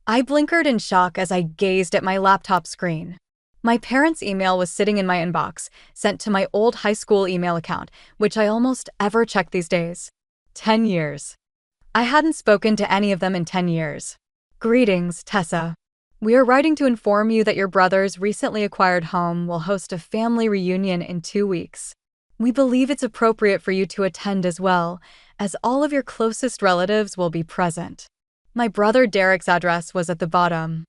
I blinkered in shock as I gazed at my laptop screen. My parents' email was sitting in my inbox, sent to my old high school email account, which I almost ever check these days. 10 years. I hadn't spoken to any of them in 10 years. Greetings, Tessa. We are writing to inform you that your brother's recently acquired home will host a family reunion in 2 weeks. We believe it's appropriate for you to attend as well, as all of your closest relatives will be present. My brother Derek's address was at the bottom.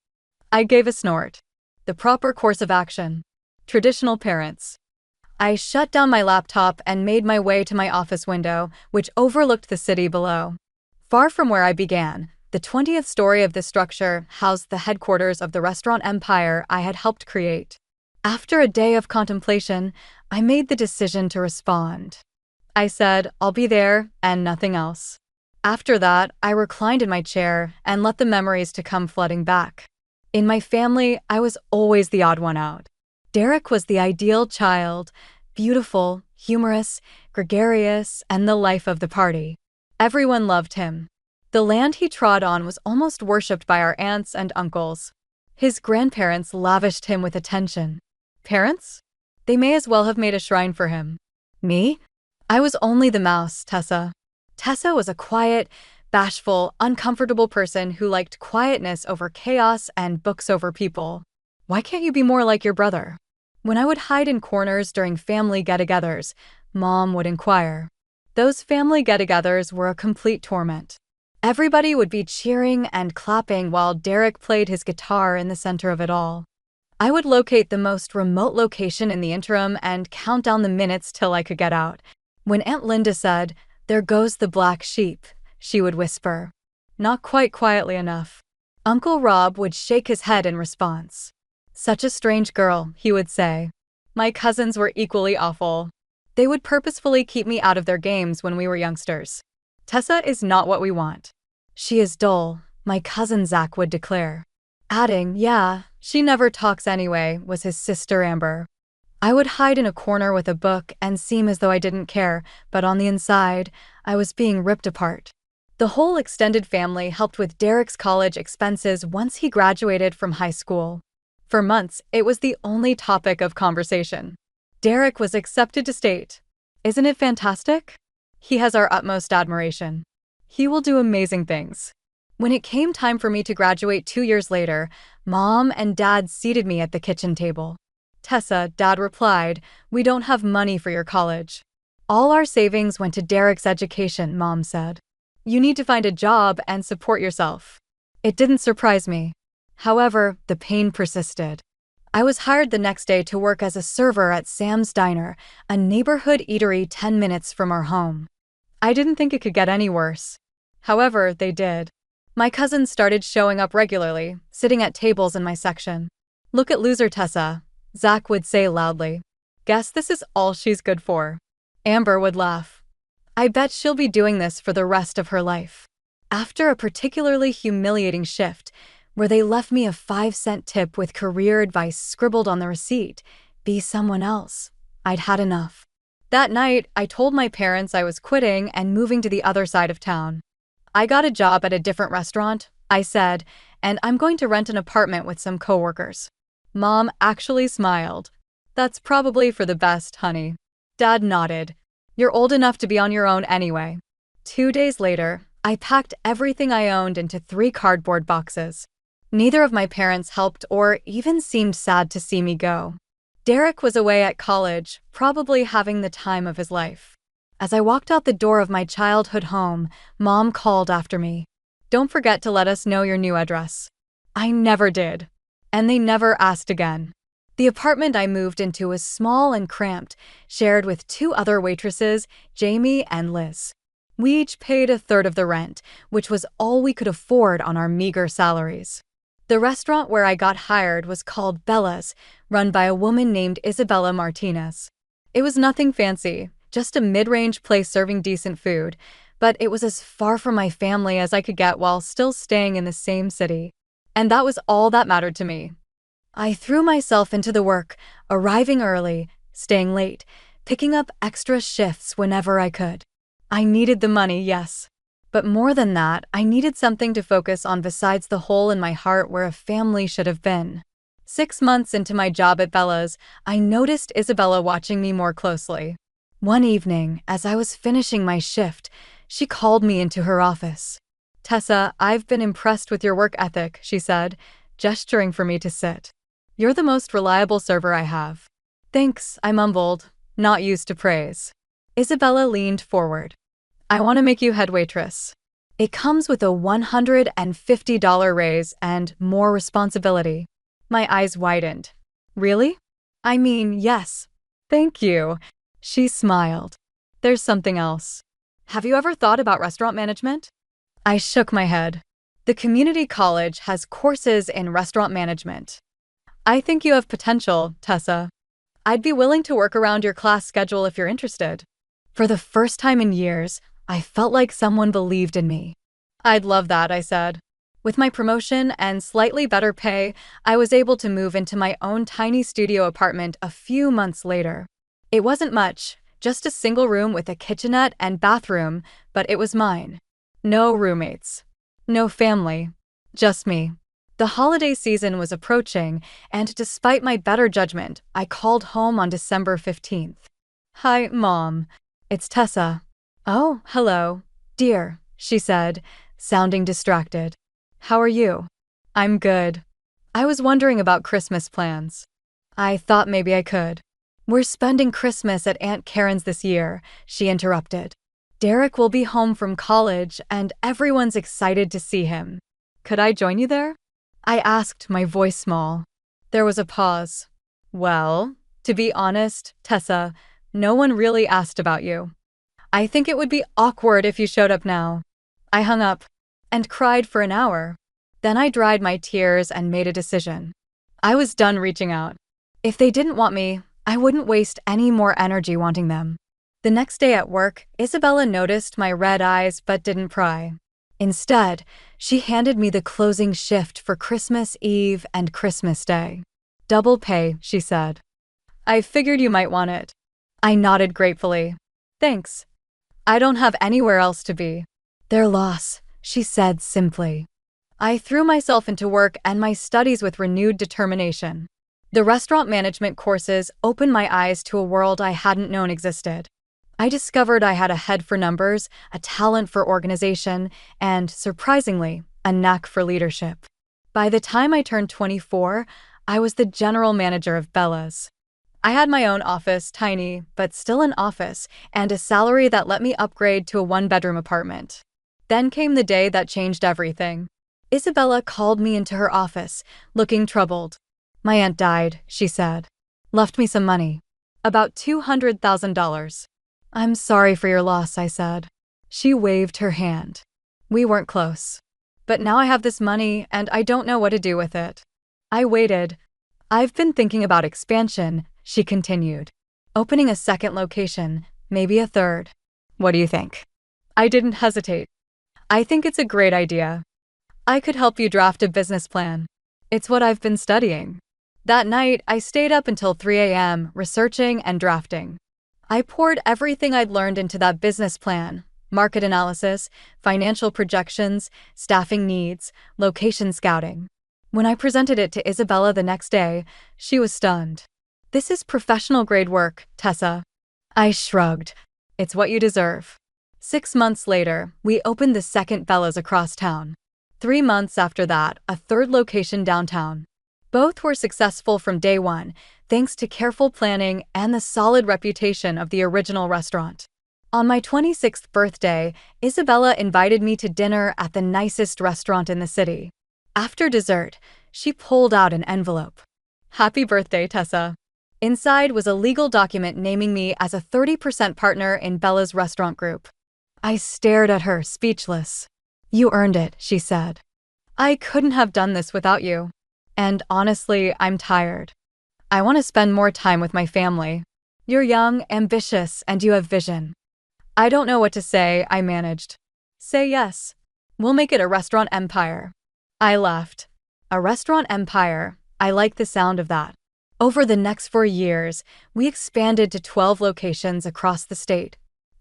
I gave a snort. The proper course of action. Traditional parents. I shut down my laptop and made my way to my office window, which overlooked the city below. Far from where I began, the 20th story of this structure housed the headquarters of the restaurant empire I had helped create. After a day of contemplation, I made the decision to respond. I said, "I'll be there," and nothing else. After that, I reclined in my chair and let the memories to come flooding back. In my family, I was always the odd one out. Derek was the ideal child, beautiful, humorous, gregarious, and the life of the party. Everyone loved him. The land he trod on was almost worshipped by our aunts and uncles. His grandparents lavished him with attention. Parents? They may as well have made a shrine for him. Me? I was only the mouse, Tessa. Tessa was a quiet, bashful, uncomfortable person who liked quietness over chaos and books over people. Why can't you be more like your brother? When I would hide in corners during family get-togethers, Mom would inquire. Those family get-togethers were a complete torment. Everybody would be cheering and clapping while Derek played his guitar in the center of it all. I would locate the most remote location in the interim and count down the minutes till I could get out. When Aunt Linda said, "There goes the black sheep," she would whisper. Not quite quietly enough. Uncle Rob would shake his head in response. "Such a strange girl," he would say. My cousins were equally awful. They would purposefully keep me out of their games when we were youngsters. "Tessa is not what we want." "She is dull," my cousin Zach would declare. Adding, "Yeah, she never talks anyway," was his sister Amber. I would hide in a corner with a book and seem as though I didn't care, but on the inside, I was being ripped apart. The whole extended family helped with Derek's college expenses once he graduated from high school. For months, it was the only topic of conversation. Derek was accepted to state. Isn't it fantastic? He has our utmost admiration. He will do amazing things. When it came time for me to graduate 2 years later, Mom and Dad seated me at the kitchen table. "Tessa," Dad replied, "we don't have money for your college." "All our savings went to Derek's education," Mom said. "You need to find a job and support yourself." It didn't surprise me. However, the pain persisted. I was hired the next day to work as a server at Sam's Diner, a neighborhood eatery 10 minutes from our home. I didn't think it could get any worse. However, they did. My cousins started showing up regularly, sitting at tables in my section. "Look at loser Tessa," Zach would say loudly. "Guess this is all she's good for." Amber would laugh. "I bet she'll be doing this for the rest of her life." After a particularly humiliating shift, where they left me a 5-cent tip with career advice scribbled on the receipt, "Be someone else," I'd had enough. That night, I told my parents I was quitting and moving to the other side of town. "I got a job at a different restaurant," I said, "and I'm going to rent an apartment with some coworkers." Mom actually smiled. "That's probably for the best, honey." Dad nodded. "You're old enough to be on your own anyway." 2 days later, I packed everything I owned into 3 cardboard boxes. Neither of my parents helped or even seemed sad to see me go. Derek was away at college, probably having the time of his life. As I walked out the door of my childhood home, Mom called after me. "Don't forget to let us know your new address." I never did. And they never asked again. The apartment I moved into was small and cramped, shared with 2 other waitresses, Jamie and Liz. We each paid a third of the rent, which was all we could afford on our meager salaries. The restaurant where I got hired was called Bella's, run by a woman named Isabella Martinez. It was nothing fancy, just a mid-range place serving decent food, but it was as far from my family as I could get while still staying in the same city. And that was all that mattered to me. I threw myself into the work, arriving early, staying late, picking up extra shifts whenever I could. I needed the money, yes. But more than that, I needed something to focus on besides the hole in my heart where a family should have been. 6 months into my job at Bella's, I noticed Isabella watching me more closely. One evening, as I was finishing my shift, she called me into her office. "Tessa, I've been impressed with your work ethic," she said, gesturing for me to sit. "You're the most reliable server I have." "Thanks," I mumbled, not used to praise. Isabella leaned forward. "I want to make you head waitress. It comes with a $150 raise and more responsibility." My eyes widened. "Really?" "I mean, yes." "Thank you." She smiled. "There's something else. Have you ever thought about restaurant management?" I shook my head. "The community college has courses in restaurant management." "I think you have potential, Tessa. I'd be willing to work around your class schedule if you're interested." For the first time in years, I felt like someone believed in me. "I'd love that," I said. With my promotion and slightly better pay, I was able to move into my own tiny studio apartment a few months later. It wasn't much, just a single room with a kitchenette and bathroom, but it was mine. No roommates. No family. Just me. The holiday season was approaching, and despite my better judgment, I called home on December 15th. "Hi, Mom. It's Tessa." "Oh, hello, dear," she said, sounding distracted. "How are you?" "I'm good. I was wondering about Christmas plans." I thought maybe I could. "We're spending Christmas at Aunt Karen's this year," she interrupted. "Derek will be home from college, and everyone's excited to see him. Could I join you there?" I asked, my voice small. There was a pause. "Well, to be honest, Tessa, no one really asked about you. I think it would be awkward if you showed up now." I hung up and cried for an hour. Then I dried my tears and made a decision. I was done reaching out. If they didn't want me, I wouldn't waste any more energy wanting them. The next day at work, Isabella noticed my red eyes but didn't pry. Instead, she handed me the closing shift for Christmas Eve and Christmas Day. "Double pay," she said. "I figured you might want it." I nodded gratefully. "Thanks. I don't have anywhere else to be." "Their loss," she said simply. I threw myself into work and my studies with renewed determination. The restaurant management courses opened my eyes to a world I hadn't known existed. I discovered I had a head for numbers, a talent for organization, and, surprisingly, a knack for leadership. By the time I turned 24, I was the general manager of Bella's. I had my own office, tiny, but still an office, and a salary that let me upgrade to a one-bedroom apartment. Then came the day that changed everything. Isabella called me into her office, looking troubled. "My aunt died," she said. "Left me some money. About $200,000. "I'm sorry for your loss," I said. She waved her hand. "We weren't close. But now I have this money, and I don't know what to do with it." I waited. "I've been thinking about expansion," she continued. "Opening a second location, maybe a third. What do you think?" I didn't hesitate. "I think it's a great idea. I could help you draft a business plan. It's what I've been studying." That night, I stayed up until 3 a.m., researching and drafting. I poured everything I'd learned into that business plan: market analysis, financial projections, staffing needs, location scouting. When I presented it to Isabella the next day, she was stunned. "This is professional-grade work, Tessa." I shrugged. "It's what you deserve." 6 months later, we opened the second Bella's across town. 3 months after that, a third location downtown. Both were successful from day one, thanks to careful planning and the solid reputation of the original restaurant. On my 26th birthday, Isabella invited me to dinner at the nicest restaurant in the city. After dessert, she pulled out an envelope. "Happy birthday, Tessa." Inside was a legal document naming me as a 30% partner in Bella's restaurant group. I stared at her, speechless. "You earned it," she said. "I couldn't have done this without you. And honestly, I'm tired. I want to spend more time with my family." "You're young, ambitious, and you have vision." I don't know what to say, I managed. "Say yes. We'll make it a restaurant empire." I laughed. A restaurant empire. I like the sound of that. Over the next 4 years, we expanded to 12 locations across the state.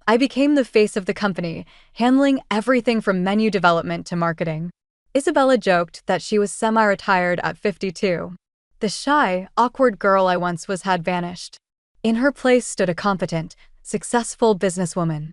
I became the face of the company, handling everything from menu development to marketing. Isabella joked that she was semi-retired at 52. The shy, awkward girl I once was had vanished. In her place stood a competent, successful businesswoman.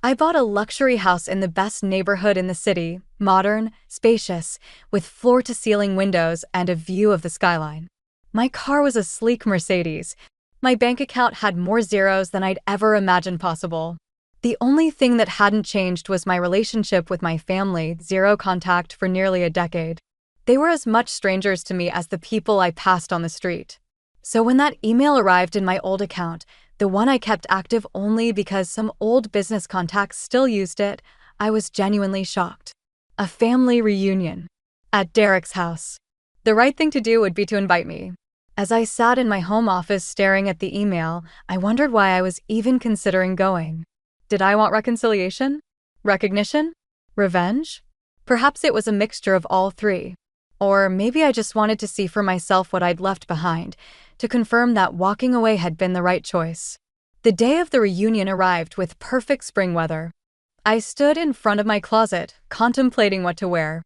I bought a luxury house in the best neighborhood in the city, modern, spacious, with floor-to-ceiling windows and a view of the skyline. My car was a sleek Mercedes. My bank account had more zeros than I'd ever imagined possible. The only thing that hadn't changed was my relationship with my family, zero contact for nearly a decade. They were as much strangers to me as the people I passed on the street. So when that email arrived in my old account, the one I kept active only because some old business contacts still used it, I was genuinely shocked. A family reunion. At Derek's house. The right thing to do would be to invite me. As I sat in my home office staring at the email, I wondered why I was even considering going. Did I want reconciliation? Recognition? Revenge? Perhaps it was a mixture of all three. Or maybe I just wanted to see for myself what I'd left behind, to confirm that walking away had been the right choice. The day of the reunion arrived with perfect spring weather. I stood in front of my closet, contemplating what to wear.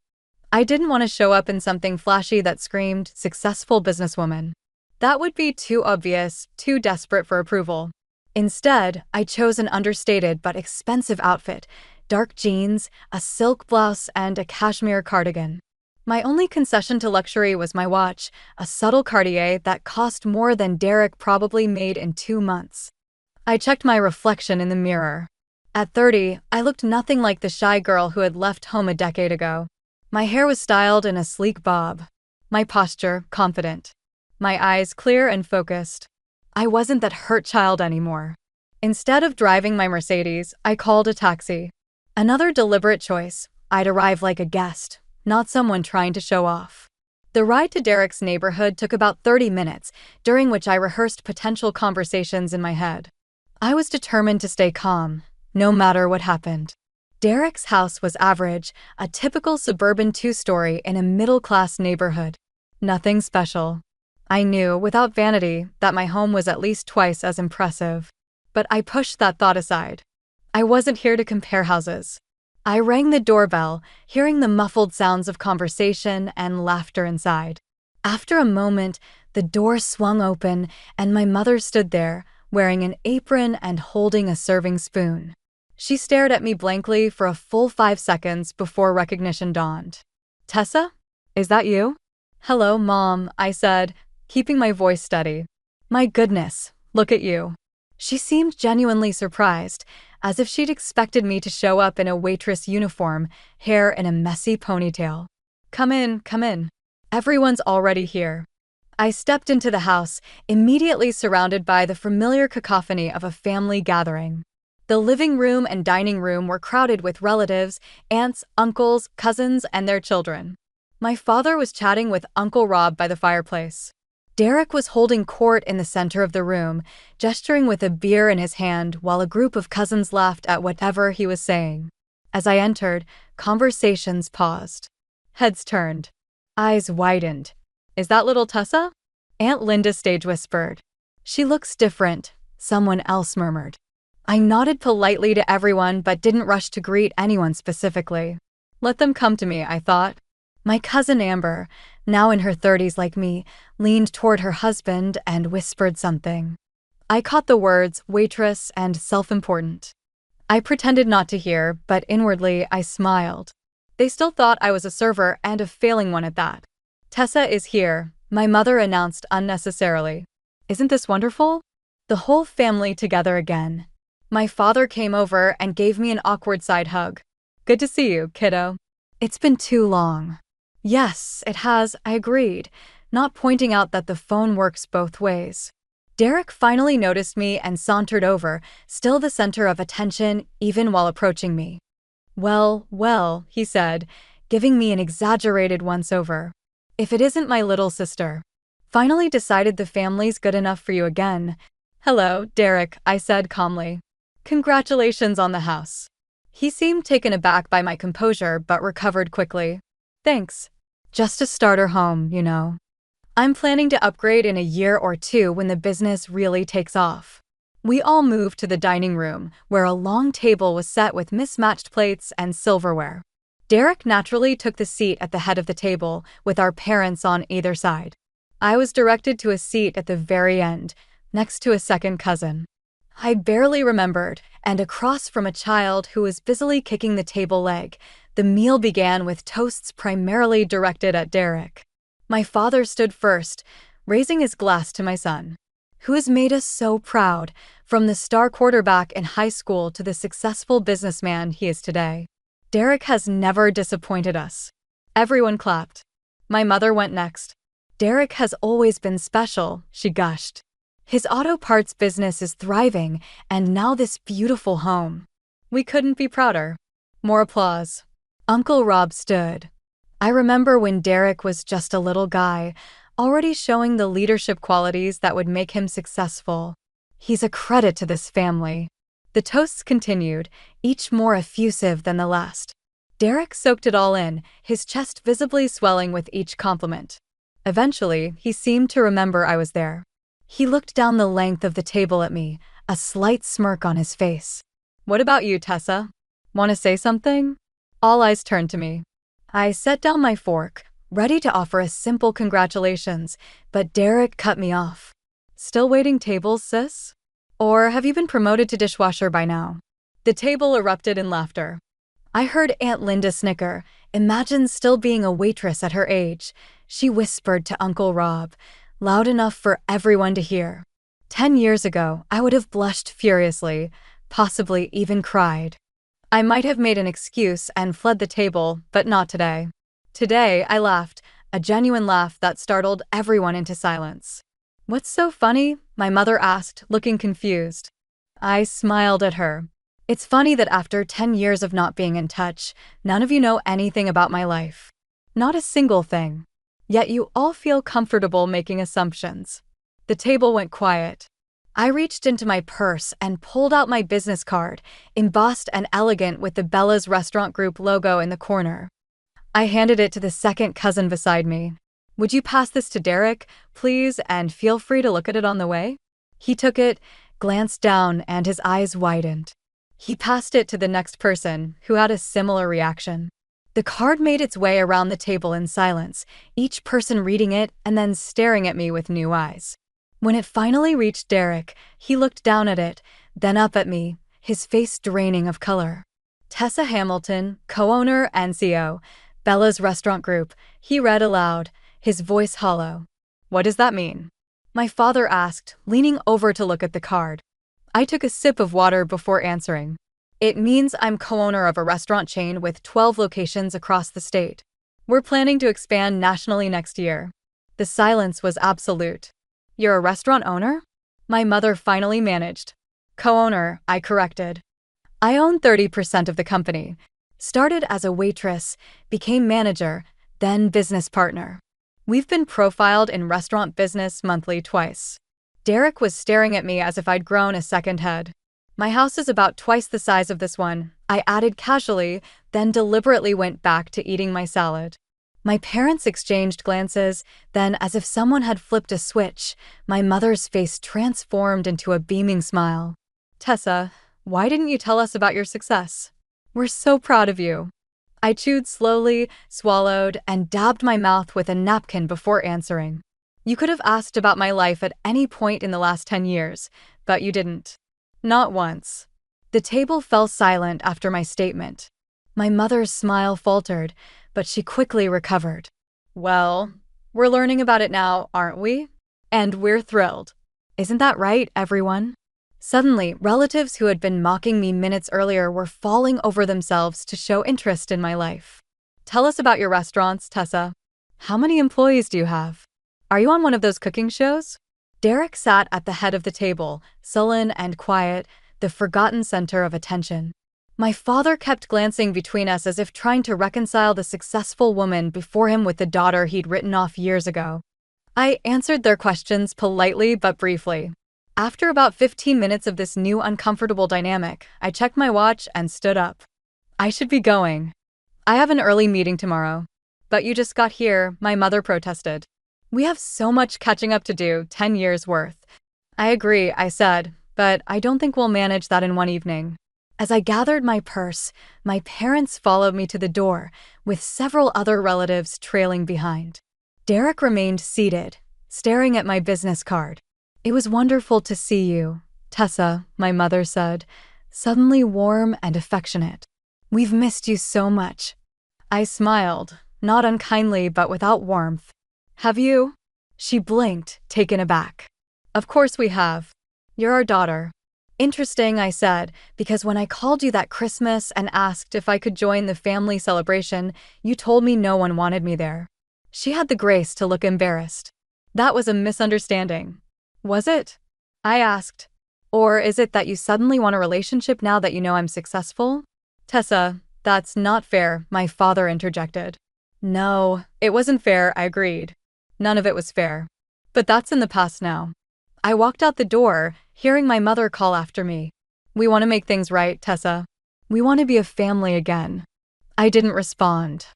I didn't want to show up in something flashy that screamed, successful businesswoman. That would be too obvious, too desperate for approval. Instead, I chose an understated but expensive outfit, dark jeans, a silk blouse, and a cashmere cardigan. My only concession to luxury was my watch, a subtle Cartier that cost more than Derek probably made in 2 months. I checked my reflection in the mirror. At 30, I looked nothing like the shy girl who had left home a decade ago. My hair was styled in a sleek bob. My posture, confident. My eyes clear and focused. I wasn't that hurt child anymore. Instead of driving my Mercedes, I called a taxi. Another deliberate choice. I'd arrive like a guest, not someone trying to show off. The ride to Derek's neighborhood took about 30 minutes, during which I rehearsed potential conversations in my head. I was determined to stay calm, no matter what happened. Derek's house was average, a typical suburban 2-story in a middle-class neighborhood. Nothing special. I knew, without vanity, that my home was at least twice as impressive. But I pushed that thought aside. I wasn't here to compare houses. I rang the doorbell, hearing the muffled sounds of conversation and laughter inside. After a moment, the door swung open, and my mother stood there, wearing an apron and holding a serving spoon. She stared at me blankly for a full 5 seconds before recognition dawned. "Tessa? Is that you?" "Hello, Mom," I said, keeping my voice steady. "My goodness, look at you." She seemed genuinely surprised, as if she'd expected me to show up in a waitress uniform, hair in a messy ponytail. Come in, come in. Everyone's already here." I stepped into the house, immediately surrounded by the familiar cacophony of a family gathering. The living room and dining room were crowded with relatives, aunts, uncles, cousins, and their children. My father was chatting with Uncle Rob by the fireplace. Derek was holding court in the center of the room, gesturing with a beer in his hand while a group of cousins laughed at whatever he was saying. As I entered, conversations paused. Heads turned. Eyes widened. "Is that little Tessa?" Aunt Linda stage whispered. "She looks different," someone else murmured. I nodded politely to everyone but didn't rush to greet anyone specifically. Let them come to me, I thought. My cousin Amber, now in her 30s like me, leaned toward her husband and whispered something. I caught the words waitress and self-important. I pretended not to hear, but inwardly I smiled. They still thought I was a server and a failing one at that. "Tessa is here," my mother announced unnecessarily. "Isn't this wonderful?" The whole family together again. My father came over and gave me an awkward side hug. "Good to see you, kiddo." "It's been too long." "Yes, it has," I agreed, not pointing out that the phone works both ways. Derek finally noticed me and sauntered over, still the center of attention even while approaching me. Well, he said, giving me an exaggerated once-over. "If it isn't my little sister. Finally decided the family's good enough for you again." "Hello, Derek," I said calmly. "Congratulations on the house." He seemed taken aback by my composure but recovered quickly. "Thanks. Just a starter home, you know. I'm planning to upgrade in a year or two when the business really takes off." We all moved to the dining room, where a long table was set with mismatched plates and silverware. Derek naturally took the seat at the head of the table, with our parents on either side. I was directed to a seat at the very end, next to a second cousin. I barely remembered, and across from a child who was busily kicking the table leg, the meal began with toasts primarily directed at Derek. My father stood first, raising his glass to my son, who has made us so proud, from the star quarterback in high school to the successful businessman he is today. Derek has never disappointed us. Everyone clapped. My mother went next. Derek has always been special, she gushed. His auto parts business is thriving, and now this beautiful home. We couldn't be prouder. More applause. Uncle Rob stood. I remember when Derek was just a little guy, already showing the leadership qualities that would make him successful. He's a credit to this family. The toasts continued, each more effusive than the last. Derek soaked it all in, his chest visibly swelling with each compliment. Eventually, he seemed to remember I was there. He looked down the length of the table at me, a slight smirk on his face. "What about you, Tessa? Want to say something?" All eyes turned to me. I set down my fork, ready to offer a simple congratulations, but Derek cut me off. "Still waiting tables, sis? Or have you been promoted to dishwasher by now?" The table erupted in laughter. I heard Aunt Linda snicker. Imagine still being a waitress at her age. She whispered to Uncle Rob, loud enough for everyone to hear. 10 years ago, I would have blushed furiously, possibly even cried. I might have made an excuse and fled the table, but not today. Today, I laughed, a genuine laugh that startled everyone into silence. "What's so funny?" my mother asked, looking confused. I smiled at her. "It's funny that after 10 years of not being in touch, none of you know anything about my life. Not a single thing. Yet you all feel comfortable making assumptions." The table went quiet. I reached into my purse and pulled out my business card, embossed and elegant with the Bella's Restaurant Group logo in the corner. I handed it to the second cousin beside me. "Would you pass this to Derek, please, and feel free to look at it on the way?" He took it, glanced down, and his eyes widened. He passed it to the next person, who had a similar reaction. The card made its way around the table in silence, each person reading it and then staring at me with new eyes. When it finally reached Derek, he looked down at it, then up at me, his face draining of color. "Tessa Hamilton, co-owner and CEO, Bella's Restaurant Group," he read aloud, his voice hollow. "What does that mean?" my father asked, leaning over to look at the card. I took a sip of water before answering. "It means I'm co-owner of a restaurant chain with 12 locations across the state. We're planning to expand nationally next year." The silence was absolute. "You're a restaurant owner?" my mother finally managed. "Co-owner," I corrected. "I own 30% of the company. Started as a waitress, became manager, then business partner. We've been profiled in Restaurant Business Monthly twice." Derek was staring at me as if I'd grown a second head. "My house is about twice the size of this one," I added casually, then deliberately went back to eating my salad. My parents exchanged glances, then, as if someone had flipped a switch, my mother's face transformed into a beaming smile. "Tessa, why didn't you tell us about your success? We're so proud of you." I chewed slowly, swallowed, and dabbed my mouth with a napkin before answering. "You could have asked about my life at any point in the last 10 years, but you didn't. Not once." The table fell silent after my statement. My mother's smile faltered, but she quickly recovered. "Well, we're learning about it now, aren't we? And we're thrilled. Isn't that right, everyone?" Suddenly, relatives who had been mocking me minutes earlier were falling over themselves to show interest in my life. "Tell us about your restaurants, Tessa. How many employees do you have? Are you on one of those cooking shows?" Derek sat at the head of the table, sullen and quiet, the forgotten center of attention. My father kept glancing between us as if trying to reconcile the successful woman before him with the daughter he'd written off years ago. I answered their questions politely but briefly. After about 15 minutes of this new uncomfortable dynamic, I checked my watch and stood up. "I should be going. I have an early meeting tomorrow." "But you just got here," my mother protested. "We have so much catching up to do, 10 years worth." "I agree," I said, but I don't think we'll manage that in one evening. As I gathered my purse, my parents followed me to the door, with several other relatives trailing behind. Derek remained seated, staring at my business card. "It was wonderful to see you, Tessa," my mother said, suddenly warm and affectionate. "We've missed you so much." I smiled, not unkindly but without warmth. "Have you?" She blinked, taken aback. "Of course we have. You're our daughter." "Interesting," I said, "because when I called you that Christmas and asked if I could join the family celebration, you told me no one wanted me there." She had the grace to look embarrassed. "That was a misunderstanding." "Was it?" I asked. "Or is it that you suddenly want a relationship now that you know I'm successful?" "Tessa, that's not fair," my father interjected. "No, it wasn't fair," I agreed. "None of it was fair. But that's in the past now." I walked out the door, hearing my mother call after me. "We want to make things right, Tessa. We want to be a family again." I didn't respond.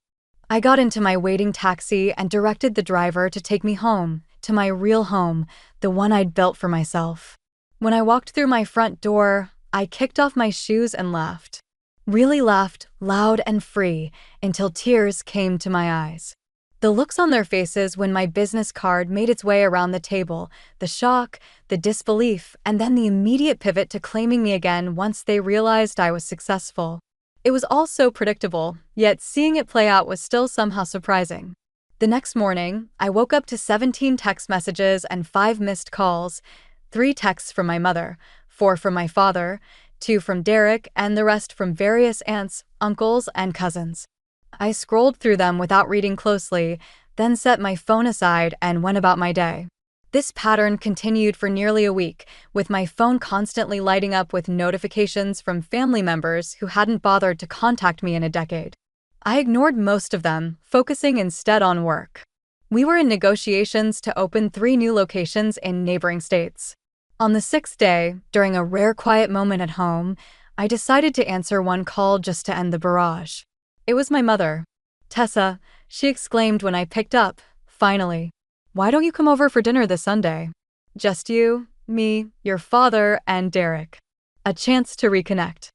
I got into my waiting taxi and directed the driver to take me home, to my real home, the one I'd built for myself. When I walked through my front door, I kicked off my shoes and laughed. Really laughed, loud and free, until tears came to my eyes. The looks on their faces when my business card made its way around the table, the shock, the disbelief, and then the immediate pivot to claiming me again once they realized I was successful. It was all so predictable, yet seeing it play out was still somehow surprising. The next morning, I woke up to 17 text messages and 5 missed calls, 3 texts from my mother, 4 from my father, 2 from Derek, and the rest from various aunts, uncles, and cousins. I scrolled through them without reading closely, then set my phone aside and went about my day. This pattern continued for nearly a week, with my phone constantly lighting up with notifications from family members who hadn't bothered to contact me in a decade. I ignored most of them, focusing instead on work. We were in negotiations to open 3 new locations in neighboring states. On the 6th day, during a rare quiet moment at home, I decided to answer one call just to end the barrage. It was my mother. "Tessa," she exclaimed when I picked up, finally. "Why don't you come over for dinner this Sunday? Just you, me, your father, and Derek. A chance to reconnect."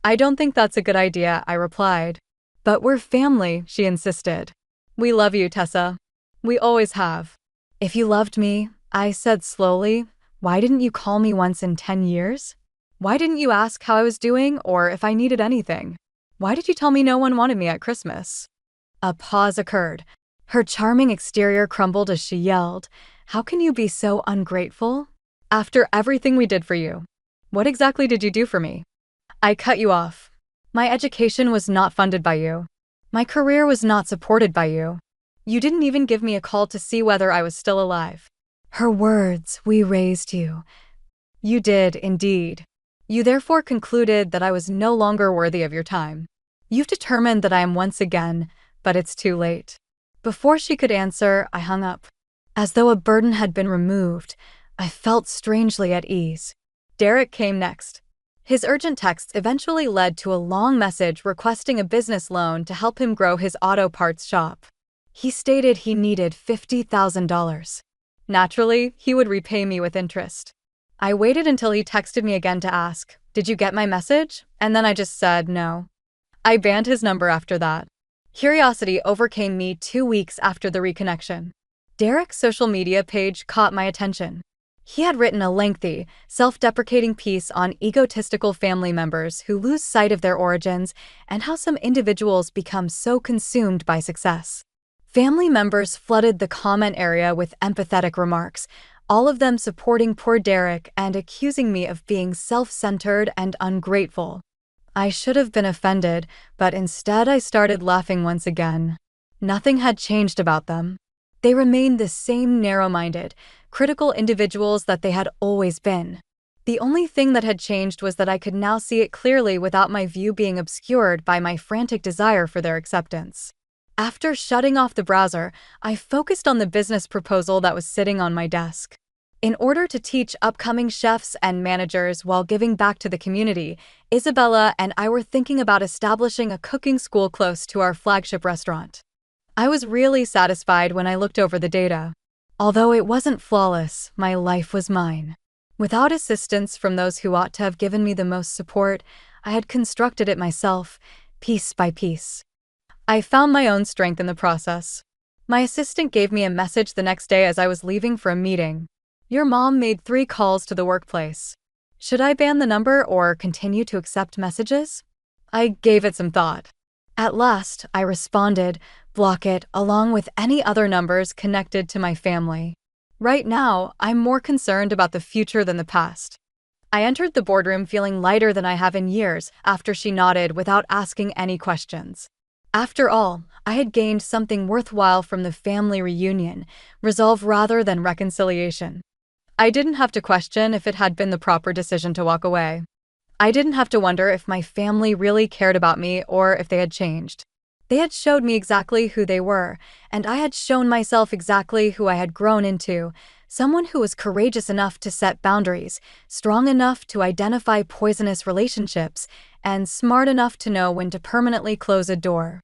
"I don't think that's a good idea," I replied. "But we're family," she insisted. "We love you, Tessa. We always have." "If you loved me," I said slowly, "why didn't you call me once in 10 years? Why didn't you ask how I was doing or if I needed anything? Why did you tell me no one wanted me at Christmas?" A pause occurred. Her charming exterior crumbled as she yelled, "How can you be so ungrateful? After everything we did for you. What exactly did you do for me?" I cut you off. "My education was not funded by you. My career was not supported by you. You didn't even give me a call to see whether I was still alive." Her words, "We raised you." You did, indeed. You therefore concluded that I was no longer worthy of your time. You've determined that I am once again, but it's too late. Before she could answer, I hung up. As though a burden had been removed, I felt strangely at ease. Derek came next. His urgent texts eventually led to a long message requesting a business loan to help him grow his auto parts shop. He stated he needed $50,000. Naturally, he would repay me with interest. I waited until he texted me again to ask, "Did you get my message?" And then I just said no. I banned his number after that. Curiosity overcame me 2 weeks after the reconnection. Derek's social media page caught my attention. He had written a lengthy, self-deprecating piece on egotistical family members who lose sight of their origins and how some individuals become so consumed by success. Family members flooded the comment area with empathetic remarks, all of them supporting poor Derek and accusing me of being self-centered and ungrateful. I should have been offended, but instead I started laughing once again. Nothing had changed about them. They remained the same narrow-minded, critical individuals that they had always been. The only thing that had changed was that I could now see it clearly without my view being obscured by my frantic desire for their acceptance. After shutting off the browser, I focused on the business proposal that was sitting on my desk. In order to teach upcoming chefs and managers while giving back to the community, Isabella and I were thinking about establishing a cooking school close to our flagship restaurant. I was really satisfied when I looked over the data. Although it wasn't flawless, my life was mine. Without assistance from those who ought to have given me the most support, I had constructed it myself, piece by piece. I found my own strength in the process. My assistant gave me a message the next day as I was leaving for a meeting. Your mom made 3 calls to the workplace. Should I ban the number or continue to accept messages? I gave it some thought. At last, I responded, block it, along with any other numbers connected to my family. Right now, I'm more concerned about the future than the past. I entered the boardroom feeling lighter than I have in years after she nodded without asking any questions. After all, I had gained something worthwhile from the family reunion, resolve rather than reconciliation. I didn't have to question if it had been the proper decision to walk away. I didn't have to wonder if my family really cared about me or if they had changed. They had showed me exactly who they were, and I had shown myself exactly who I had grown into, someone who was courageous enough to set boundaries, strong enough to identify poisonous relationships, and smart enough to know when to permanently close a door.